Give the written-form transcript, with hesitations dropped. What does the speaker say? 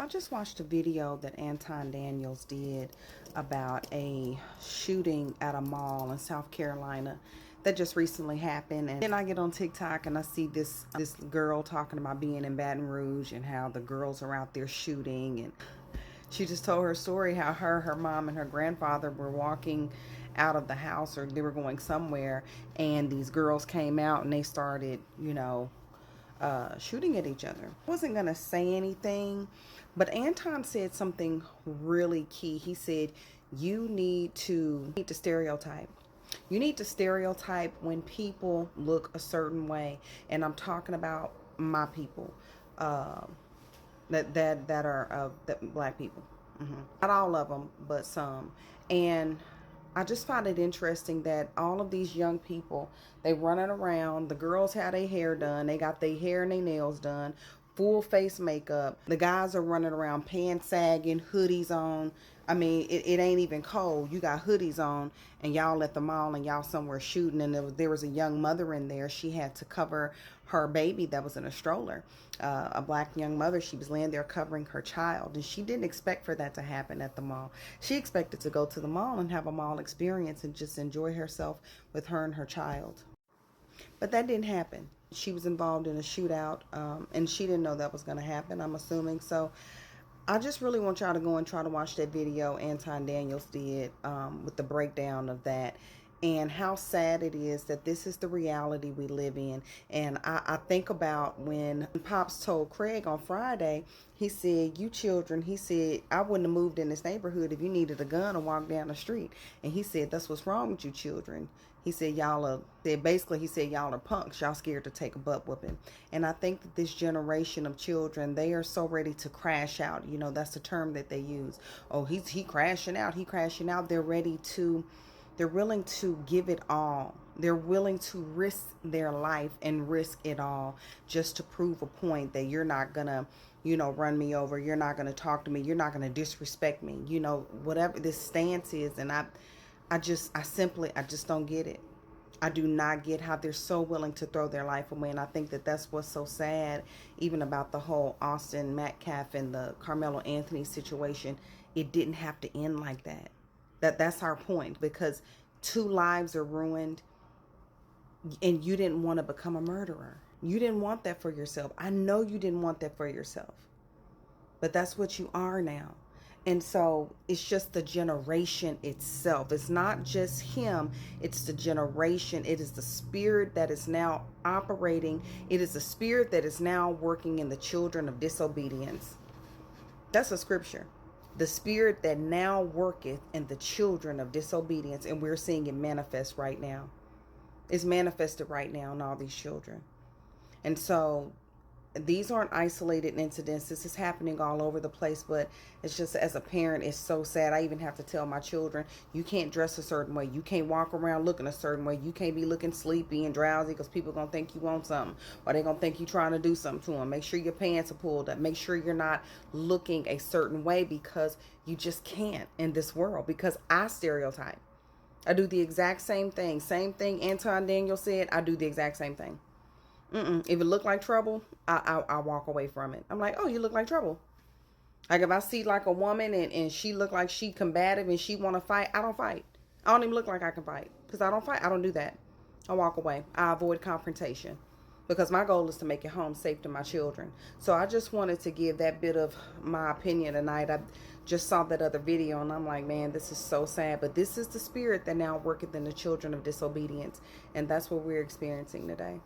I just watched a video that Anton Daniels did about a shooting at a mall in South Carolina that just recently happened. And then I get on TikTok and I see this girl talking about being in Baton Rouge and how the girls are out there shooting. And she just told her story how her mom and her grandfather were walking out of the house, or they were going somewhere, and these girls came out and they started, shooting at each other. I wasn't going to say anything, but Anton said something really key. He said, you need to stereotype. You need to stereotype when people look a certain way. And I'm talking about my people, that are black people. Not all of them, but some. And I just find it interesting that all of these young people, they running around. The girls had their hair done. They got their hair and their nails done. Full face makeup. The guys are running around pants sagging, hoodies on. I mean, it ain't even cold. You got hoodies on, and y'all at the mall, and y'all somewhere shooting. And there was a young mother in there. She had to cover her baby that was in a stroller. A black young mother. She was laying there covering her child, and she didn't expect for that to happen at the mall. She expected to go to the mall and have a mall experience and just enjoy herself with her and her child. But that didn't happen. She was involved in a shootout, and she didn't know that was going to happen, I'm assuming. So I just really want y'all to go and try to watch that video Anton Daniels did, with the breakdown of that and how sad it is that this is the reality we live in. And I think about when Pops told Craig on Friday, he said, you children, he said, I wouldn't have moved in this neighborhood if you needed a gun or walk down the street. And he said, that's what's wrong with you children. He said, he said, y'all are punks. Y'all scared to take a butt whooping. And I think that this generation of children, they are so ready to crash out. You know, that's the term that they use. Oh, he crashing out. He crashing out. They're willing to give it all. They're willing to risk their life and risk it all just to prove a point that you're not going to, run me over. You're not going to talk to me. You're not going to disrespect me. Whatever this stance is. And I just don't get it. I do not get how they're so willing to throw their life away. And I think that that's what's so sad, even about the whole Austin Metcalf and the Carmelo Anthony situation. It didn't have to end like that. That's our point, because 2 lives are ruined, and you didn't want to become a murderer. You didn't want that for yourself. I know you didn't want that for yourself, but that's what you are now. And so it's just the generation itself. It's not just him. It's the generation. It is the spirit that is now operating. It is the spirit that is now working in the children of disobedience. That's a scripture. The spirit that now worketh in the children of disobedience. And we're seeing it manifest right now. It's manifested right now in all these children. And so these aren't isolated incidents. This is happening all over the place. But it's just, as a parent, it's so sad. I even have to tell my children, you can't dress a certain way. You can't walk around looking a certain way. You can't be looking sleepy and drowsy, because people are going to think you want something, or they're going to think you're trying to do something to them. Make sure your pants are pulled up. Make sure you're not looking a certain way, because you just can't in this world. Because I stereotype. I do the exact same thing. Same thing Anton Daniel said. I do the exact same thing. If it look like trouble, I walk away from it. I'm like, oh, you look like trouble. Like if I see like a woman and she look like she combative and she want to fight, I don't fight. I don't even look like I can fight, because I don't fight. I don't do that. I walk away. I avoid confrontation, because my goal is to make it home safe to my children. So I just wanted to give that bit of my opinion tonight. I just saw that other video and I'm like, man, this is so sad. But this is the spirit that now worketh in the children of disobedience. And that's what we're experiencing today.